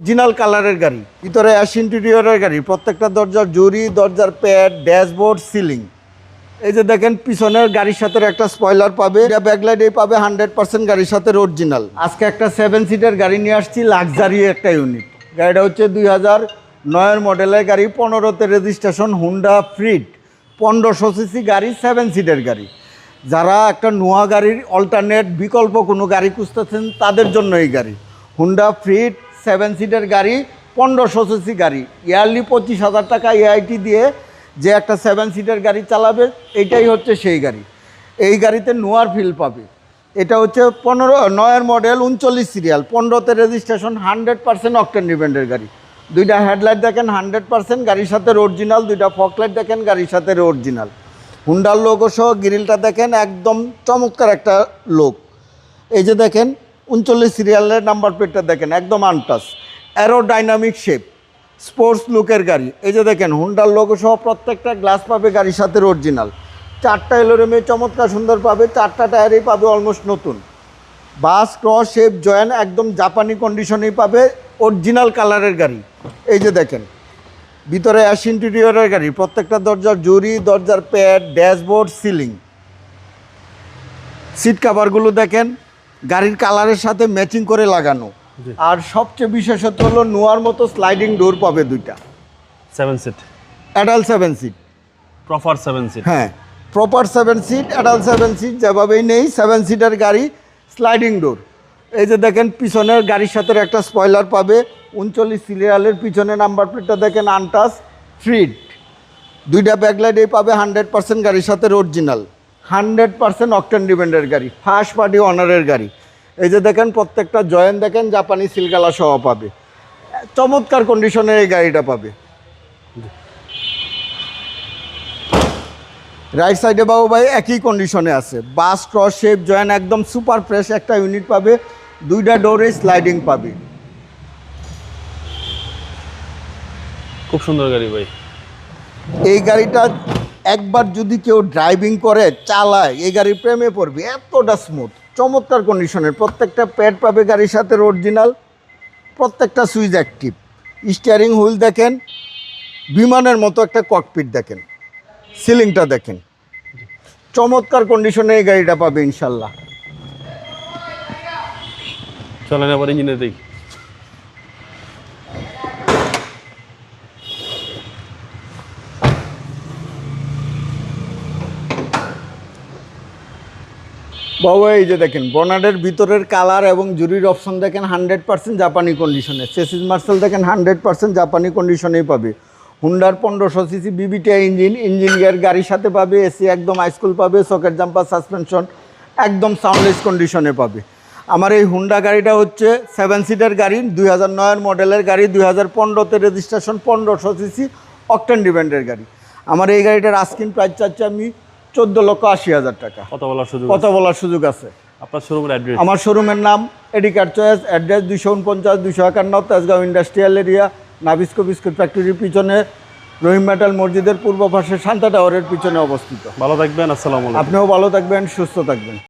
Original কালারের গাড়ি, ভিতরে অ্যাশ ইন্টেরিয়রের গাড়ি, প্রত্যেকটা দরজার জুরি, দরজার প্যাড, ড্যাশবোর্ড, সিলিং। এই যে দেখেন পিছনের গাড়ির সাথে একটা স্পয়লার পাবে, ব্যাকলাইট এই পাবে 100% গাড়ির সাথে অরিজিনাল। আজকে একটা 7 সিটের গাড়ি নিয়ে আসছি, লাক্সারি একটা ইউনিট। গাড়িটা হচ্ছে 2009 মডেলের গাড়ি, 15তে রেজিস্ট্রেশন, হুন্ডা ফ্রিট, 1500 সিসি গাড়ি, 7 সিটের গাড়ি। যারা একটা নোয়া গাড়ির অল্টারনেট বিকল্প কোনো গাড়ি খুঁজতেছেন তাদের জন্য এই গাড়ি হুন্ডা ফ্রিট 7 সিটের গাড়ি, 1500 সিসি গাড়ি, ইয়ারলি 25,000 টাকা এআইটি দিয়ে যে একটা 7 সিটের গাড়ি চালাবে, এটাই হচ্ছে সেই গাড়ি। এই গাড়িতে নোয়ার ফিল পাবে। এটা হচ্ছে 9 মডেল, 39 সিরিয়াল, 15তে রেজিস্ট্রেশন, 100% অকটেন ডিপেন্ডের গাড়ি। দুইটা হেডলাইট দেখেন 100% গাড়ির সাথে অরিজিনাল, দুইটা ফকলাইট দেখেন গাড়ির সাথে অরিজিনাল। হুন্ডার লোগো সহ গ্রিলটা দেখেন, একদম চমৎকার একটা লোক। এই যে দেখেন 39 সিরিয়ালের নাম্বার প্লেটটা দেখেন, একদম আনটাচ, অ্যারোডাইনামিক শেপ, স্পোর্টস লুকের গাড়ি। এই যে দেখেন হুন্ডার লোগো সহ প্রত্যেকটা গ্লাস পাবে গাড়ির সাথে অরিজিনাল। 4টা এলোরেমে চমৎকার সুন্দর পাবে, 4টা টায়ারেই পাবে অলমোস্ট নতুন। বাস ক্রস শেপ জয়েন একদম জাপানি কন্ডিশনেই পাবে, অরিজিনাল কালারের গাড়ি। এই যে দেখেন ভিতরে অ্যাশ ইন্টেরিয়রের গাড়ি, প্রত্যেকটা দরজার জুরি, দরজার প্যাড, ড্যাশবোর্ড, সিলিং। সিট কাভারগুলো দেখেন গাড়ির কালারের সাথে ম্যাচিং করে লাগানো। আর সবচেয়ে বিশেষত হলো নোয়ার মতো স্লাইডিং ডোর পাবে দুইটা। 7 seat adult 7 seat, proper 7 seat. হ্যাঁ প্রপার 7 সিট, অ্যাডাল্ট 7 সিট যেভাবেই নেই 7 সিটের গাড়ি, স্লাইডিং ডোর। এই যে দেখেন পিছনের গাড়ির সাথে একটা স্পয়লার পাবে, 39 সিরিয়ালের পিছনে নাম্বার প্লেটটা দেখেন আনটাচ, ফ্রিট। দুইটা ব্যাকলাইট এই পাবে 100% গাড়ির সাথে অরিজিনাল, 100% অকটেন ডিপেন্ডের গাড়ি, ফার্স্ট পার্টি অনারের গাড়ি। এই যে দেখেন প্রত্যেকটা জয়েন দেখেন জাপানি সিলগালা সহ পাবে, চমৎকার কন্ডিশনের এই গাড়িটা পাবে। রাইট সাইডে বাবু ভাই একই কন্ডিশনে আছে, বাস ক্রস শেপ জয়েন একদম সুপার ফ্রেশ একটা ইউনিট পাবে, দুইটা ডোরে স্লাইডিং পাবে। খুব সুন্দর গাড়ি ভাই। এই গাড়িটা একবার যদি কেউ ড্রাইভিং করে চালায়, এই গাড়ির প্রেমে পড়বে, এতটা স্মুথ, চমৎকার কন্ডিশনের। প্রত্যেকটা প্যাড পাবে গাড়ির সাথে অরিজিনাল, প্রত্যেকটা সুইচ অ্যাক্টিভ। স্টিয়ারিং হুইল দেখেন, বিমানের মতো একটা ককপিট দেখেন, সিলিংটা দেখেন, চমৎকার কন্ডিশনে এই গাড়িটা পাবে ইনশাল্লাহ। চলেন আবার ইঞ্জিনে দেখি। বাবু এই যে দেখেন বনাটের ভিতরের কালার এবং জুরির অপশন দেখেন 100% জাপানি কন্ডিশনে। চেসিস মার্সেল দেখেন 100% জাপানি কন্ডিশনেই পাবে। হুন্ডার 1500 সিসি বিবিটিআই ইঞ্জিন গিয়ার গাড়ির সাথে পাবে, এসি একদম হাইস্কুল পাবে, সকেট জাম্পার, সাসপেনশন একদম সাউন্ডলেস কন্ডিশনে পাবে। আমার এই হুন্ডা গাড়িটা হচ্ছে 7 সিটের গাড়ি, 2009 মডেলের গাড়ি, 2015তে রেজিস্ট্রেশন, 1500 সিসি অকটেন ডিপেন্ডের গাড়ি। আমার এই গাড়িটার আস্কিং প্রাইস চাচ্ছি আমি 14,80,000 টাকা। কথা বলার সুযোগ আছে। আপনার শোরুমের অ্যাড্রেস? আমার শোরুমের নাম এডিকার choice, address 249-251 Tejgaon industrial area, Nabisco biscuit ফ্যাক্টরির পিছনে, রহিম মেটাল মসজিদের পূর্ব পাশে শান্তা টাওয়ারের পিছনে অবস্থিত। ভালো থাকবেন, আসসালামু আলাইকুম। আপনিও ভালো থাকবেন, সুস্থ থাকবেন।